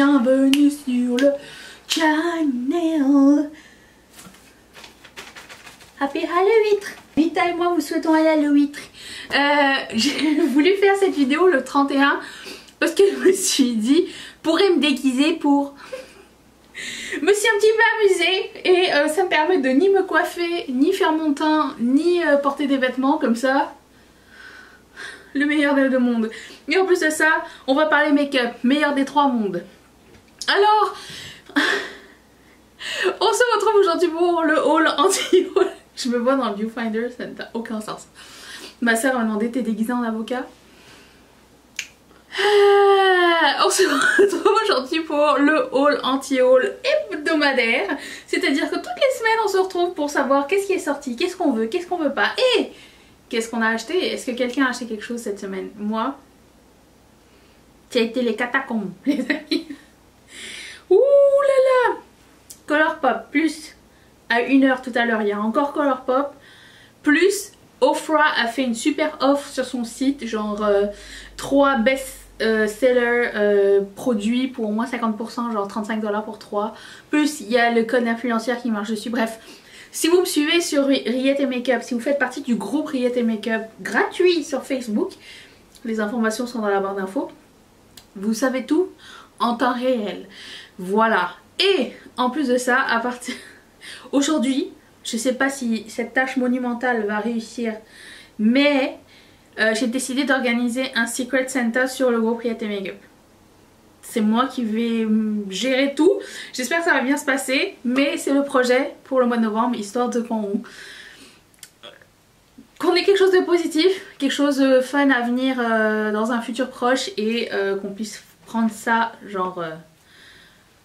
Bienvenue sur le channel. Happy Halloween. Vita et moi vous souhaitons un Halloween. J'ai voulu faire cette vidéo le 31 parce que je me suis dit pourrais me déguiser pour... Je me suis un petit peu amusée et ça me permet de ni me coiffer, ni faire mon teint, ni porter des vêtements comme ça. Le meilleur des deux mondes. Et en plus de ça, on va parler make-up, meilleur des trois mondes. Alors, on se retrouve aujourd'hui pour le haul anti-haul. Je me vois dans le viewfinder, ça n'a aucun sens. Ma soeur m'a demandé, t'es déguisée en avocat? On se retrouve aujourd'hui pour le haul anti-haul hebdomadaire. C'est-à-dire que toutes les semaines on se retrouve pour savoir qu'est-ce qui est sorti, qu'est-ce qu'on veut pas et qu'est-ce qu'on a acheté. Est-ce que quelqu'un a acheté quelque chose cette semaine? Moi, ça a été les catacombes, les amis. Ouh là là. Colourpop, plus à 1h tout à l'heure, il y a encore Colourpop, plus Ofra a fait une super offre sur son site, genre 3 best-seller produits pour au moins 50%, genre 35$ pour 3. Plus il y a le code d'influenceur qui marche dessus. Bref, si vous me suivez sur Riette et Makeup, si vous faites partie du groupe Riette et Makeup gratuit sur Facebook, les informations sont dans la barre d'infos. Vous savez tout en temps réel. Voilà. Et en plus de ça, à partir aujourd'hui, je sais pas si cette tâche monumentale va réussir, mais j'ai décidé d'organiser un Secret Santa sur le groupe Riette et Makeup. C'est moi qui vais gérer tout. J'espère que ça va bien se passer, mais c'est le projet pour le mois de novembre, histoire de qu'on ait quelque chose de positif, quelque chose de fun à venir dans un futur proche et qu'on puisse prendre ça genre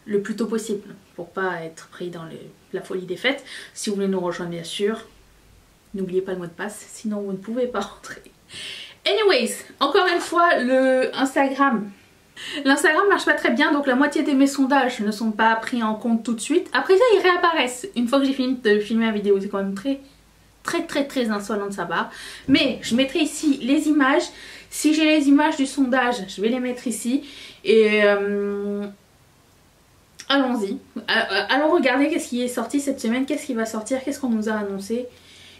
le plus tôt possible pour pas être pris dans la folie des fêtes. Si vous voulez nous rejoindre bien sûr, n'oubliez pas le mot de passe, sinon vous ne pouvez pas rentrer. Anyways, encore une fois le Instagram. L'Instagram marche pas très bien, donc la moitié de mes sondages ne sont pas pris en compte tout de suite. Après ça ils réapparaissent une fois que j'ai fini de filmer la vidéo. C'est quand même très insolent de sa part. Mais je mettrai ici les images. Si j'ai les images du sondage, je vais les mettre ici. Et allons-y. Allons regarder qu'est-ce qui est sorti cette semaine, qu'est-ce qui va sortir, qu'est-ce qu'on nous a annoncé.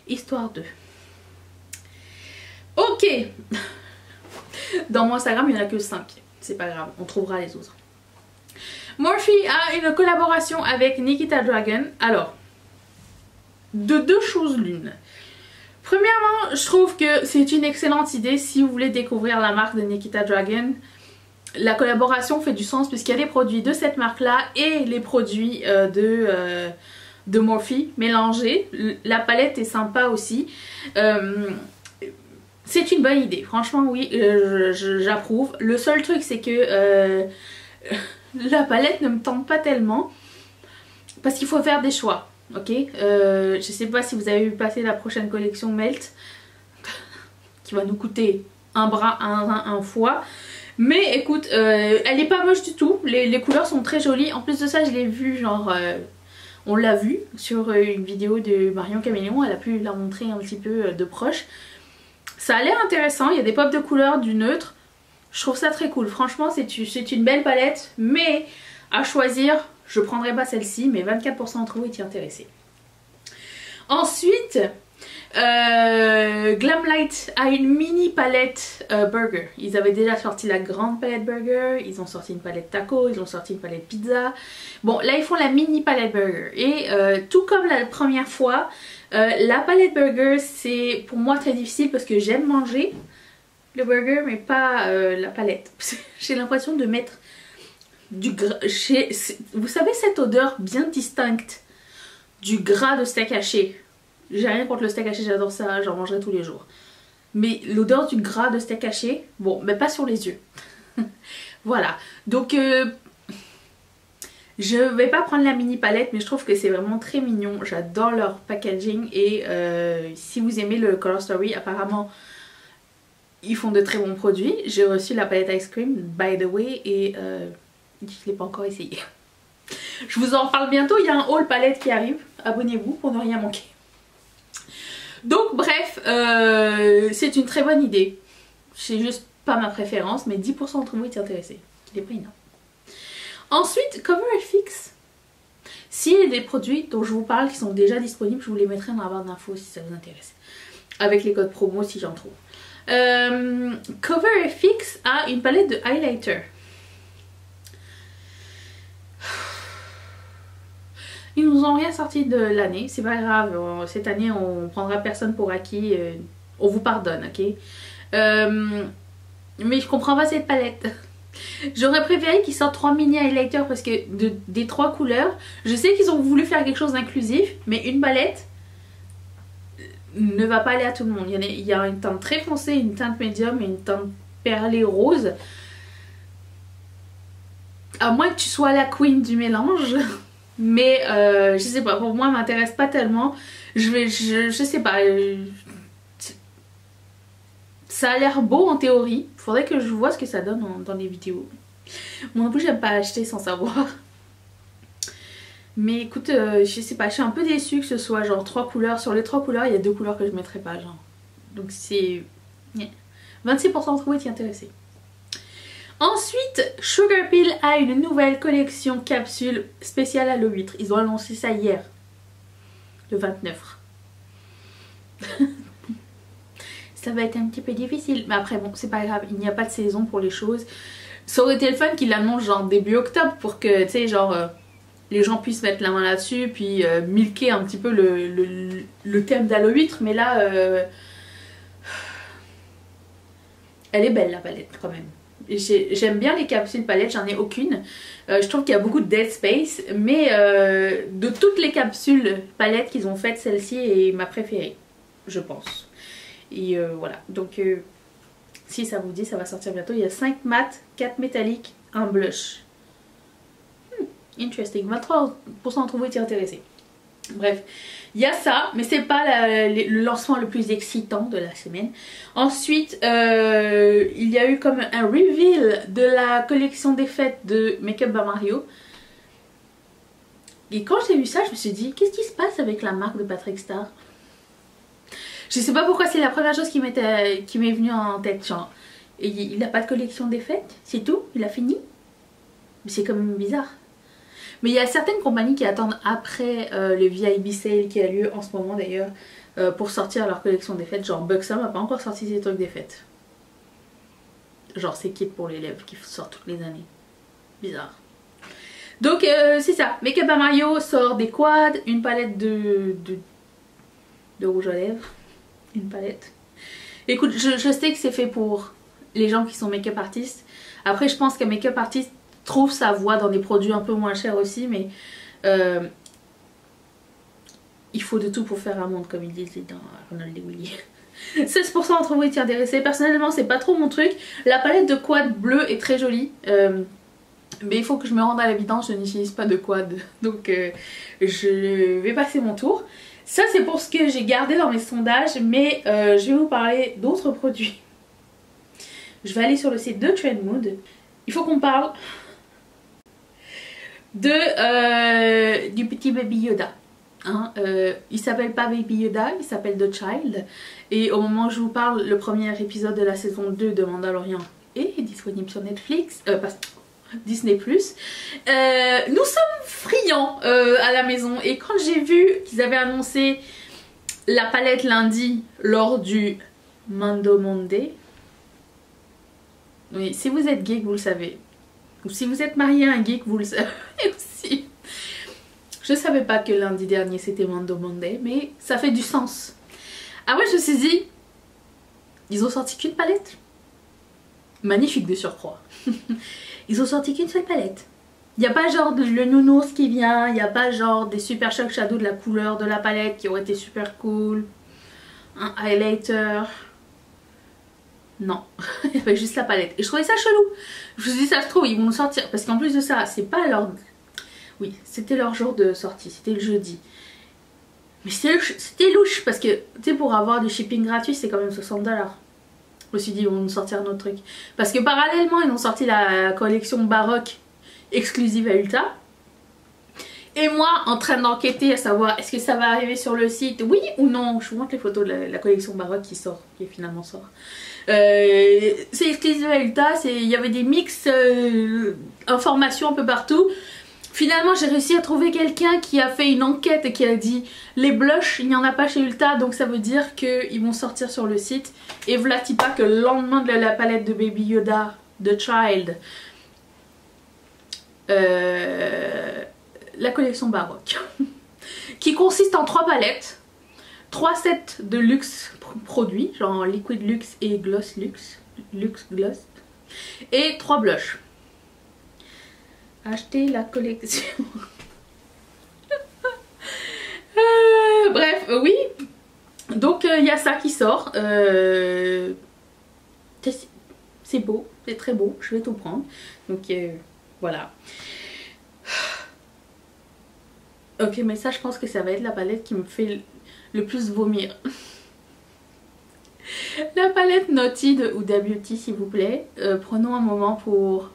Histoire de... Ok. Dans mon Instagram, il n'y en a que 5. C'est pas grave, on trouvera les autres. Morphe a une collaboration avec Nikita Dragun. Alors, de deux choses l'une. Premièrement, je trouve que c'est une excellente idée si vous voulez découvrir la marque de Nikita Dragun. La collaboration fait du sens puisqu'il y a des produits de cette marque là et les produits de Morphe mélangés. La palette est sympa aussi. C'est une bonne idée, franchement oui, j'approuve. Le seul truc c'est que la palette ne me tente pas tellement parce qu'il faut faire des choix, ok. Je sais pas si vous avez vu passer la prochaine collection Melt qui va nous coûter un bras, un foie. Mais écoute, elle est pas moche du tout, les couleurs sont très jolies. En plus de ça je l'ai vu genre... on l'a vu sur une vidéo de Marion Caméléon, elle a pu la montrer un petit peu de proche. Ça a l'air intéressant, il y a des pops de couleurs, du neutre. Je trouve ça très cool. Franchement, c'est une belle palette. Mais à choisir, je prendrai pas celle-ci. Mais 24% d'entre vous étaient intéressés. Ensuite, Glamlight a une mini palette burger. Ils avaient déjà sorti la grande palette burger. Ils ont sorti une palette taco. Ils ont sorti une palette pizza. Bon, là ils font la mini palette burger. Et tout comme la première fois... la palette burger c'est pour moi très difficile parce que j'aime manger le burger mais pas la palette. J'ai l'impression de mettre du gras, vous savez cette odeur bien distincte du gras de steak haché. J'ai rien contre le steak haché, j'adore ça, j'en mangerai tous les jours. Mais l'odeur du gras de steak haché, bon mais pas sur les yeux. Voilà, donc je vais pas prendre la mini palette mais je trouve que c'est vraiment très mignon. J'adore leur packaging et si vous aimez le Color Story, apparemment ils font de très bons produits. J'ai reçu la palette Ice Cream by the way et je l'ai pas encore essayé. Je vous en parle bientôt, il y a un haul palette qui arrive. Abonnez-vous pour ne rien manquer. Donc bref, c'est une très bonne idée. C'est juste pas ma préférence mais 10% d'entre vous étaient intéressés. Il est pas énorme. Ensuite, CoverFX. S'il y a des produits dont je vous parle qui sont déjà disponibles, je vous les mettrai dans la barre d'infos si ça vous intéresse. Avec les codes promo si j'en trouve. CoverFX a une palette de highlighter. Ils nous ont rien sorti de l'année, c'est pas grave. Cette année, on prendra personne pour acquis. On vous pardonne, ok? Mais je comprends pas cette palette. J'aurais préféré qu'ils sortent 3 mini highlighters parce que des 3 couleurs, je sais qu'ils ont voulu faire quelque chose d'inclusif, mais une palette ne va pas aller à tout le monde. Il y a une teinte très foncée, une teinte médium et une teinte perlée rose. À moins que tu sois la queen du mélange. Mais je sais pas, pour moi, m'intéresse pas tellement. Je sais pas. Ça a l'air beau en théorie. Faudrait que je vois ce que ça donne dans les vidéos. Moi non plus, j'aime pas acheter sans savoir. Mais écoute, je sais pas, je suis un peu déçue que ce soit genre 3 couleurs. Sur les 3 couleurs, il y a 2 couleurs que je mettrais pas, genre. Donc c'est... 26% d'entre vous étiez intéressés. Ensuite, Sugar Pill a une nouvelle collection capsule spéciale à l'eau huître. Ils ont annoncé ça hier, le 29. Ça va être un petit peu difficile, mais après bon, c'est pas grave, il n'y a pas de saison pour les choses. Ça aurait été le fun qu'ils l'annoncent genre début octobre pour que, tu sais, genre les gens puissent mettre la main là-dessus, puis milquer un petit peu le thème d'Halo huître, mais là, elle est belle la palette quand même. J'aime bien les capsules palettes, j'en ai aucune. Je trouve qu'il y a beaucoup de dead space, mais de toutes les capsules palettes qu'ils ont faites, celle-ci est ma préférée, je pense. Et voilà, donc si ça vous dit, ça va sortir bientôt. Il y a 5 mat, 4 métalliques, 1 blush. Interesting, 23% d'entre vous étaient intéressés. Bref, il y a ça, mais c'est pas le lancement le plus excitant de la semaine. Ensuite, il y a eu comme un reveal de la collection des fêtes de Make Up by Mario. Et quand j'ai vu ça, je me suis dit, qu'est-ce qui se passe avec la marque de Patrick Star? Je sais pas pourquoi, c'est la première chose qui m'est venue en tête. Genre, il n'a pas de collection des fêtes, c'est tout, il a fini. Mais c'est quand même bizarre. Mais il y a certaines compagnies qui attendent après le VIB sale qui a lieu en ce moment d'ailleurs pour sortir leur collection des fêtes. Genre Buxom n'a pas encore sorti ses trucs des fêtes. Genre ses kits pour les lèvres qui sortent toutes les années. Bizarre. Donc c'est ça. Make Up by Mario sort des quads, une palette de rouge à lèvres. Une palette. Écoute, je sais que c'est fait pour les gens qui sont make-up artistes. Après je pense qu'un make-up artiste trouve sa voie dans des produits un peu moins chers aussi, mais il faut de tout pour faire un monde, comme ils disent dans Ronald D. Willy. 16% d'entre vous étaient intéressés. Personnellement, c'est pas trop mon truc. La palette de quad bleu est très jolie, mais il faut que je me rende à l'évidence, je n'utilise pas de quad, donc je vais passer mon tour. Ça, c'est pour ce que j'ai gardé dans mes sondages, mais je vais vous parler d'autres produits. Je vais aller sur le site de Trendmood. Il faut qu'on parle du petit Baby Yoda. Hein, il s'appelle pas Baby Yoda, il s'appelle The Child. Et au moment où je vous parle, le premier épisode de la saison 2 de Mandalorian est disponible sur Netflix, Disney+. Nous sommes friands à la maison. Et quand j'ai vu qu'ils avaient annoncé la palette lundi lors du Mando Monday, oui, si vous êtes geek, vous le savez. Ou si vous êtes marié à un geek, vous le savez aussi. Je savais pas que lundi dernier c'était Mando Monday, mais ça fait du sens. Ah ouais, je me suis dit, ils ont sorti qu'une palette. Magnifique de surcroît. Ils ont sorti qu'une seule palette. Il n'y a pas genre le nounours qui vient, il n'y a pas genre des super shock shadow de la couleur de la palette qui aurait été super cool. Un highlighter. Non, il y avait juste la palette. Et je trouvais ça chelou. Je me suis dit, ça se trouve, ils vont sortir. Parce qu'en plus de ça, c'est pas leur... Oui, c'était leur jour de sortie, c'était le jeudi. Mais c'était louche parce que, tu sais, pour avoir du shipping gratuit, c'est quand même 60$. Je me suis dit, ils vont nous sortir un autre truc. Parce que parallèlement, ils ont sorti la collection baroque exclusive à Ulta. Et moi en train d'enquêter à savoir est-ce que ça va arriver sur le site, oui ou non. Je vous montre les photos de la collection baroque qui finalement sort. C'est exclusif à Ulta, il y avait des mix informations un peu partout. Finalement j'ai réussi à trouver quelqu'un qui a fait une enquête et qui a dit les blushs il n'y en a pas chez Ulta, donc ça veut dire qu'ils vont sortir sur le site. Et voilà pas que le lendemain de la palette de Baby Yoda The Child, la collection baroque qui consiste en 3 palettes, 3 sets de luxe produits, genre liquid luxe et gloss luxe, luxe gloss, et 3 blushs. Acheter la collection. Bref, oui. Donc il y a ça qui sort. C'est beau, c'est très beau, je vais tout prendre. Donc voilà. Ok, mais ça je pense que ça va être la palette qui me fait le plus vomir. La palette Naughty de Huda Beauty, s'il vous plaît. Prenons un moment pour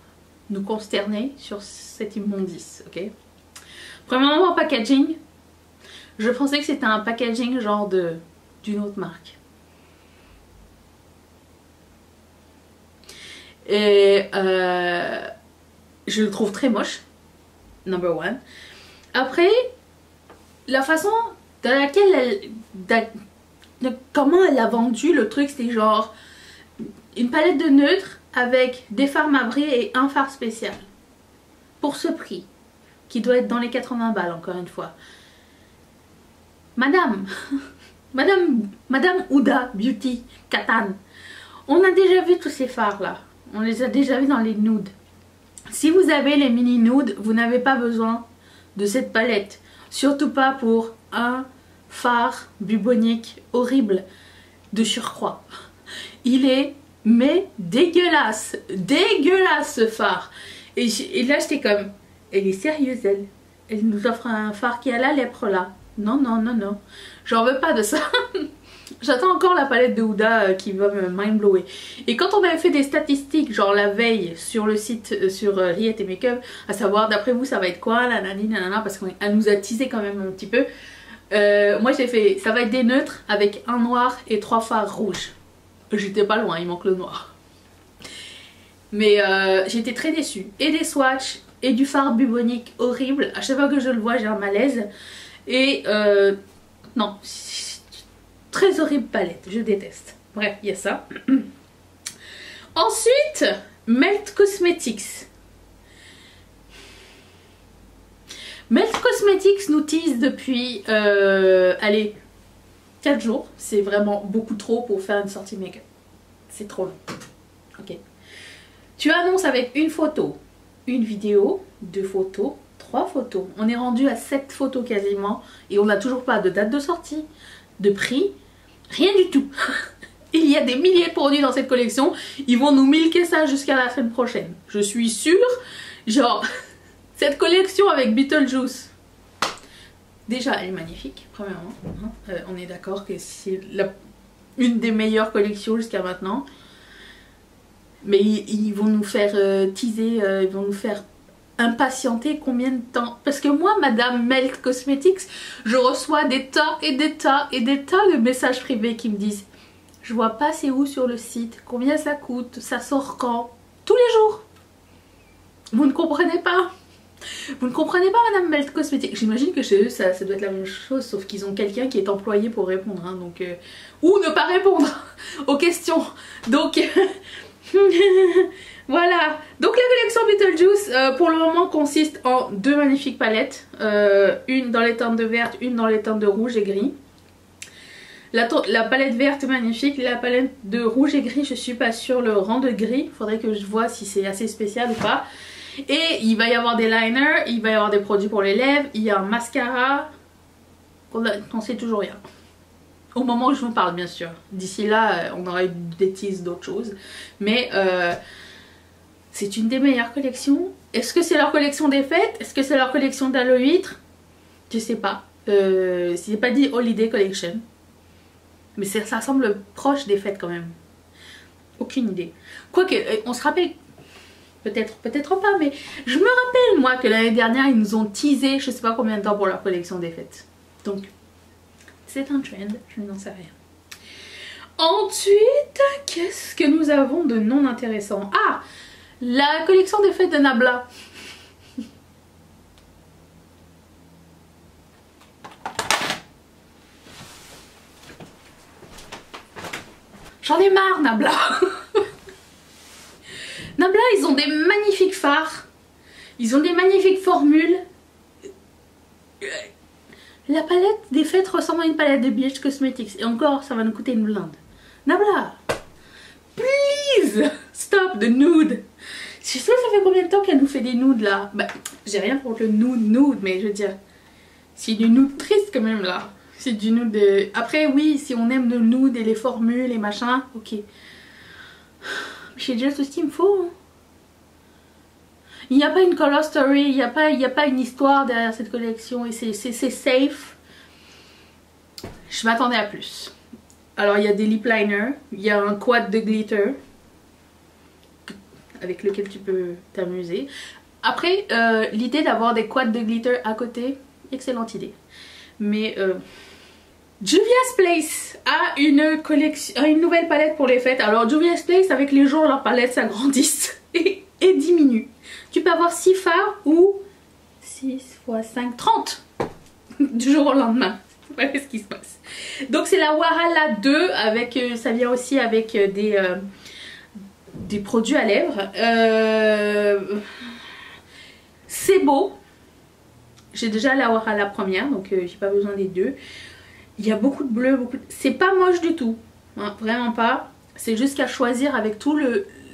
nous consterner sur cette immondice, ok? Premièrement, packaging. Je pensais que c'était un packaging genre d'une autre marque. Et je le trouve très moche. Number one. Après, la façon dans laquelle comment elle a vendu le truc, c'était genre une palette de neutres avec des fards marbrés et un fard spécial. Pour ce prix, qui doit être dans les 80 balles encore une fois. Madame Huda Beauty Katane, on a déjà vu tous ces fards là. On les a déjà vus dans les nudes. Si vous avez les mini nudes, vous n'avez pas besoin de cette palette. Surtout pas pour un fard bubonique horrible de surcroît. Il est mais dégueulasse. Dégueulasse ce fard. Et là j'étais comme, elle est sérieuse elle. Elle nous offre un fard qui a la lèpre là. Non, non, non, non. J'en veux pas de ça. J'attends encore la palette de Huda qui va me mindblower. Et quand on avait fait des statistiques, genre la veille sur le site, sur Riette et Makeup, à savoir d'après vous ça va être quoi, nanani, nanana, parce qu'elle nous a teasé quand même un petit peu. Moi j'ai fait, ça va être des neutres avec un noir et 3 fards rouges. J'étais pas loin, il manque le noir. Mais j'étais très déçue. Et des swatchs, et du fard bubonique horrible. À chaque fois que je le vois j'ai un malaise. Et non, très horrible palette, je déteste. Bref, il y a ça. Ensuite, Melt Cosmetics. Melt Cosmetics nous tease depuis, allez, 4 jours. C'est vraiment beaucoup trop pour faire une sortie make-up. C'est trop long. Ok. Tu annonces avec une photo, une vidéo, 2 photos, 3 photos. On est rendu à 7 photos quasiment. Et on n'a toujours pas de date de sortie, de prix, rien du tout. Il y a des milliers de produits dans cette collection. Ils vont nous milquer ça jusqu'à la semaine prochaine. Je suis sûre. Genre, cette collection avec Beetlejuice. Déjà, elle est magnifique, premièrement. On est d'accord que c'est une des meilleures collections jusqu'à maintenant. Mais ils vont nous faire teaser, ils vont nous faire impatienter combien de temps? Parce que moi, Madame Melt Cosmetics, je reçois des tas et des tas et des tas de messages privés qui me disent je vois pas c'est où sur le site, combien ça coûte, ça sort quand? Tous les jours. Vous ne comprenez pas? Vous ne comprenez pas Madame Melt Cosmetics? J'imagine que chez eux ça doit être la même chose, sauf qu'ils ont quelqu'un qui est employé pour répondre, hein, donc, ou ne pas répondre aux questions. Donc voilà. Donc la collection Beetlejuice pour le moment consiste en 2 magnifiques palettes, une dans les teintes de verte, une dans les teintes de rouge et gris. La palette verte magnifique, la palette de rouge et gris je suis pas sûre, le rang de gris, faudrait que je vois si c'est assez spécial ou pas. Et il va y avoir des liners, il va y avoir des produits pour les lèvres, il y a un mascara, on sait toujours rien. Au moment où je vous parle bien sûr. D'ici là on aura eu des teases d'autres choses. Mais c'est une des meilleures collections. Est-ce que c'est leur collection des fêtes? Est-ce que c'est leur collection d'Halloween? Je sais pas. C'est pas dit Holiday Collection. Mais ça semble proche des fêtes quand même. Aucune idée. Quoique, on se rappelle... Peut-être, peut-être pas, mais je me rappelle moi que l'année dernière ils nous ont teasé je sais pas combien de temps pour leur collection des fêtes. Donc c'est un trend, je n'en sais rien. Ensuite, qu'est-ce que nous avons de non intéressant? Ah, la collection des fêtes de Nabla. J'en ai marre, Nabla. Nabla, ils ont des magnifiques fards. Ils ont des magnifiques formules. La palette des fêtes ressemble à une palette de BH Cosmetics. Et encore, ça va nous coûter une blinde. Nabla, please, stop the nude. Je sais pas, ça fait combien de temps qu'elle nous fait des nudes là? Bah, j'ai rien contre le nude, mais je veux dire, c'est du nude triste quand même là. C'est du nude de... Après, oui, si on aime le nude et les formules et machin, ok. J'ai déjà tout ce qu'il me faut. Hein. Il n'y a pas une color story, il n'y a pas une histoire derrière cette collection et c'est safe. Je m'attendais à plus. Alors il y a des lip liners, il y a un quad de glitter avec lequel tu peux t'amuser. Après, l'idée d'avoir des quads de glitter à côté, excellente idée. Mais Juvia's Place a une collection, a une nouvelle palette pour les fêtes. Alors Juvia's Place, avec les jours, leur palette s'agrandissent et diminue. Tu peux avoir 6 fards ou 6 x 5, 30 du jour au lendemain. Voilà ce qui se passe. Donc c'est la Warhala 2 avec, ça vient aussi avec des produits à lèvres. C'est beau. J'ai déjà la Warhala première, donc j'ai pas besoin des deux. Il y a beaucoup de bleu, beaucoup de... C'est pas moche du tout, hein, vraiment pas. C'est juste qu'à choisir avec toute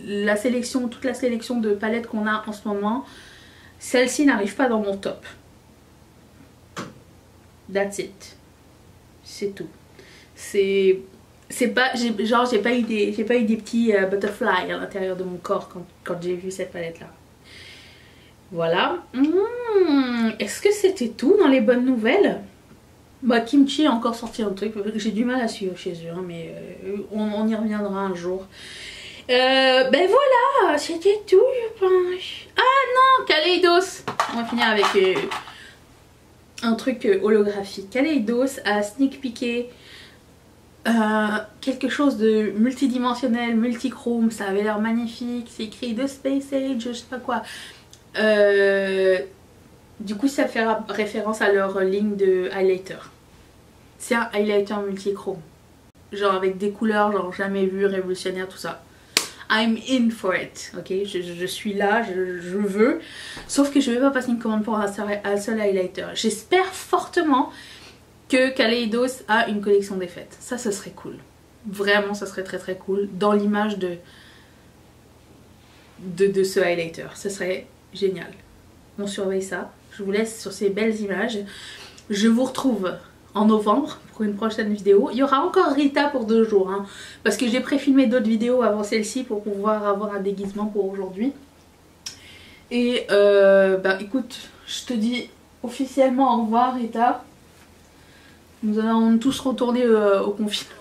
la sélection de palettes qu'on a en ce moment. Celle-ci n'arrive pas dans mon top. That's it. C'est tout. C'est pas... Genre j'ai pas eu des petits butterflies à l'intérieur de mon corps quand j'ai vu cette palette là. Voilà. Est-ce que c'était tout dans les bonnes nouvelles? Bah Kimchi a encore sorti un truc, j'ai du mal à suivre chez eux, hein, mais on y reviendra un jour. Ben voilà, c'était tout je pense. Ah non, Kaleidos. On va finir avec un truc holographique. Kaleidos a sneak peeké quelque chose de multidimensionnel, multichrome, ça avait l'air magnifique, c'est écrit The Space Age, je sais pas quoi. Du coup ça fait référence à leur ligne de highlighter. C'est un highlighter multichrome. Genre avec des couleurs genre jamais vu, révolutionnaire, tout ça. I'm in for it, ok, je suis là, je veux. Sauf que je vais pas passer une commande pour un seul highlighter. J'espère fortement que Kaleidos a une collection des fêtes. Ça, ce serait cool. Vraiment, ça serait très très cool. Dans l'image de ce highlighter. Ce serait génial. On surveille ça. Je vous laisse sur ces belles images. Je vous retrouve en novembre pour une prochaine vidéo. Il y aura encore Rita pour 2 jours. Hein, parce que j'ai préfilmé d'autres vidéos avant celle-ci pour pouvoir avoir un déguisement pour aujourd'hui. Et bah écoute, je te dis officiellement au revoir Rita. Nous allons tous retourner au confinement.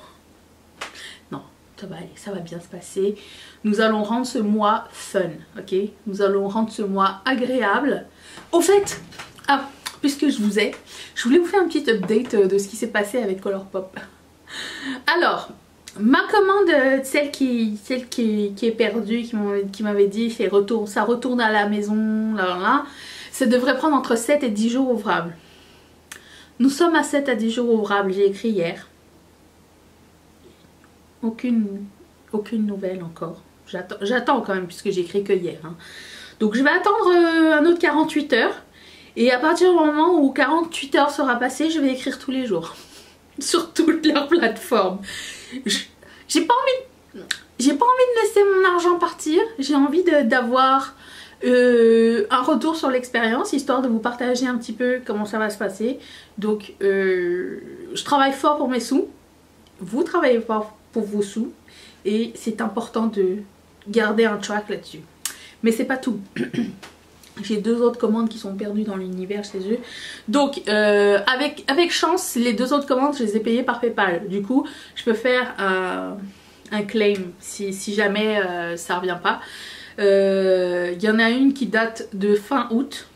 Non, ça va aller, ça va bien se passer. Nous allons rendre ce mois fun, ok? Nous allons rendre ce mois agréable. Au fait, puisque je voulais vous faire un petit update de ce qui s'est passé avec Colourpop. Alors, ma commande, celle qui est perdue, qui m'avait dit ça retourne à la maison, ça devrait prendre entre 7 et 10 jours ouvrables. Nous sommes à 7 à 10 jours ouvrables, j'ai écrit hier. Aucune nouvelle encore. J'attends quand même puisque j'ai écrit que hier. Hein. Donc je vais attendre un autre 48 heures. Et à partir du moment où 48 heures sera passé, je vais écrire tous les jours. Sur toutes leurs plateformes. J'ai pas envie de laisser mon argent partir. J'ai envie d'avoir un retour sur l'expérience, histoire de vous partager un petit peu comment ça va se passer. Donc je travaille fort pour mes sous. Vous travaillez fort pour vos sous. Et c'est important de garder un track là-dessus. Mais c'est pas tout. J'ai 2 autres commandes qui sont perdues dans l'univers chez eux. Donc avec chance, les 2 autres commandes, je les ai payées par PayPal. Du coup, je peux faire un claim si jamais ça revient pas. Il y en a une qui date de fin août.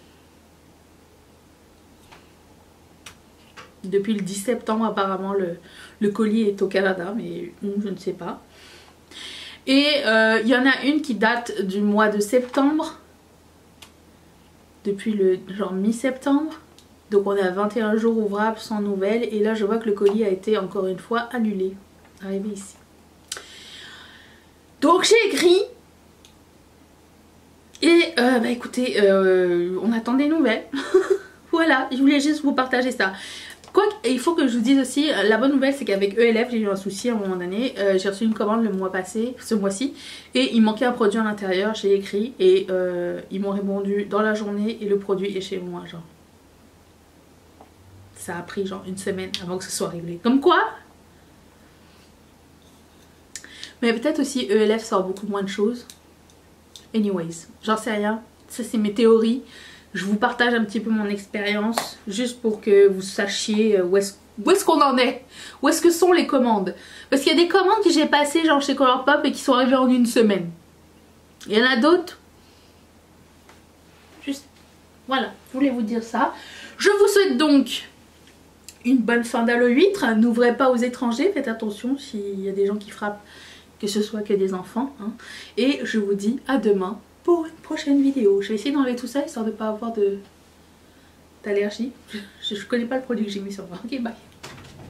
Depuis le 10 septembre apparemment le colis est au Canada, mais où je ne sais pas. Et il y en a une qui date du mois de septembre. Depuis le genre mi-septembre. Donc on est à 21 jours ouvrables sans nouvelles. Et là je vois que le colis a été encore une fois annulé. Arrivé ici. Donc j'ai écrit. Et bah écoutez, on attend des nouvelles. Voilà, je voulais juste vous partager ça. Quoique, il faut que je vous dise aussi, la bonne nouvelle c'est qu'avec ELF j'ai eu un souci à un moment donné. J'ai reçu une commande le mois passé, ce mois-ci, et il manquait un produit à l'intérieur. J'ai écrit et ils m'ont répondu dans la journée et le produit est chez moi. Genre, ça a pris genre une semaine avant que ce soit réglé. Comme quoi. Mais peut-être aussi ELF sort beaucoup moins de choses. Anyways, j'en sais rien. Ça c'est mes théories. Je vous partage un petit peu mon expérience juste pour que vous sachiez où est-ce qu'on en est. Où est-ce que sont les commandes. Parce qu'il y a des commandes que j'ai passées genre chez Colourpop et qui sont arrivées en une semaine. Il y en a d'autres. Juste, voilà, je voulais vous dire ça. Je vous souhaite donc une bonne fin d'Halloween. N'ouvrez pas aux étrangers, faites attention s'il y a des gens qui frappent, que ce soit que des enfants. Hein. Et je vous dis à demain pour une prochaine vidéo. Je vais essayer d'enlever tout ça histoire de ne pas avoir d'allergie. Je connais pas le produit que j'ai mis sur moi. Ok, bye.